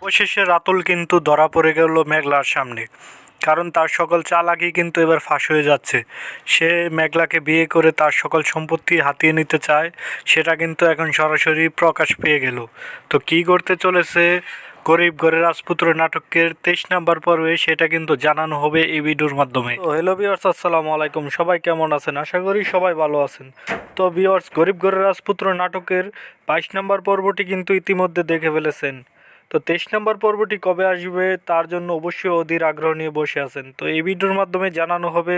অবশেষে রাতুল কিন্তু ধরা পড়ে গেল মেঘলার সামনে, কারণ তার সকল চালাকি কিন্তু এবার ফাঁস হয়ে যাচ্ছে। সে মেঘলাকে বিয়ে করে তার সকল সম্পত্তি হাতিয়ে নিতে চায়, সেটা কিন্তু এখন সরাসরি প্রকাশ পেয়ে গেল। তো কী করতে চলেছে গরিব ঘরের রাজপুত্র নাটকের 23 নাম্বার পর্বে, সেটা কিন্তু জানানো হবে এই ভিডিওর মাধ্যমে। তো হ্যালো ভিউয়ার্স, আসসালামু আলাইকুম। সবাই কেমন আছেন? আশা করি সবাই ভালো আছেন। তো ভিউয়ার্স, গরিব ঘরের রাজপুত্র নাটকের 22 নাম্বার পর্বটি কিন্তু ইতিমধ্যে দেখে ফেলেছেন। তো 23 নম্বর পর্বটি কবে আসবে তার জন্য অবশ্যই অধীর আগ্রহ নিয়ে বসে আছেন। তো এই ভিডিওর মাধ্যমে জানানো হবে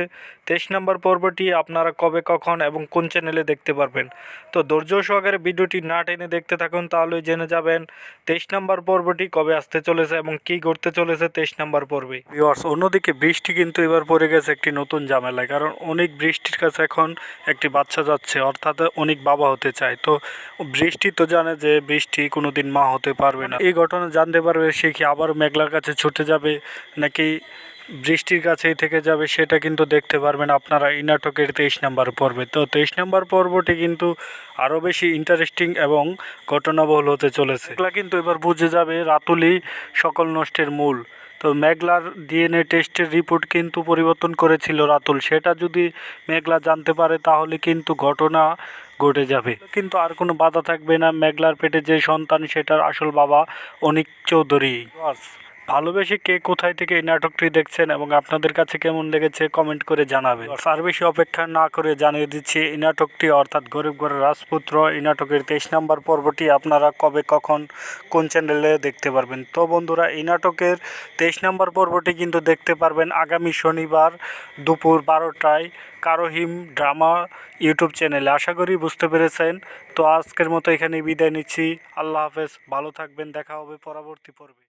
23 নম্বর পর্বটি আপনারা কবে, কখন এবং কোন চ্যানেলে দেখতে পারবেন। তো ধৈর্য সহকারে ভিডিওটি না টেনে দেখতে থাকুন, তাহলে জেনে যাবেন 23 নম্বর পর্বটি কবে আসতে চলেছে এবং কী ঘটতে চলেছে 23 নম্বর পর্বে। ভিউয়ার্স, অন্যদিকে বৃষ্টি কিন্তু এবার পড়ে গেছে একটি নতুন ঝামেলায়, কারণ অনেক বৃষ্টির কাছে এখন একটি বাচ্চা যাচ্ছে, অর্থাৎ অনেক বাবা হতে চায়। তো বৃষ্টি তো জানে যে বৃষ্টি কোনোদিন মা হতে পারবে না। এই ঘটনা জানতে পারবে সে কি আবার মেঘলার কাছে ছুটে যাবে নাকি বৃষ্টির কাছেই থেকে যাবে, সেটা কিন্তু দেখতে পারবেন আপনারা এই নাটকের 23 নম্বর পর্বে। তো 23 নম্বর পর্বটি কিন্তু আরও বেশি ইন্টারেস্টিং এবং ঘটনাবহুল হতে চলেছে। মেঘলা কিন্তু এবার বুঝে যাবে রাতুলই সকল নষ্টের মূল। তো মেঘলার ডিএনএ টেস্টের রিপোর্ট কিন্তু পরিবর্তন করেছিল রাতুল, সেটা যদি মেঘলা জানতে পারে তাহলে কিন্তু ঘটনা ঘটে যাবে, কিন্তু আর কোনো বাধা থাকবে না। মেঘলার পেটে যে সন্তান সেটার আসল বাবা অনিক চৌধুরী। ভালোবেসে কে কোথায় থেকে এই নাটকটি দেখছেন এবং আপনাদের কাছে কেমন লেগেছে কমেন্ট করে জানাবেন। আর বেশি অপেক্ষা না করে জানিয়ে দিচ্ছি এই নাটকটি, অর্থাৎ গরিব ঘরের রাজপুত্র, এই নাটকের 23 নম্বর পর্বটি আপনারা কবে, কখন, কোন চ্যানেলে দেখতে পারবেন। তো বন্ধুরা, এই নাটকের 23 নম্বর পর্বটি কিন্তু দেখতে পারবেন আগামী শনিবার দুপুর 12টায় কারোহিম ড্রামা ইউটিউব চ্যানেলে। আশা করি বুঝতে পেরেছেন। তো আজকের মতো এখানে বিদায় নিচ্ছি। আল্লাহ হাফেজ, ভালো থাকবেন, দেখা হবে পরবর্তী পর্বে।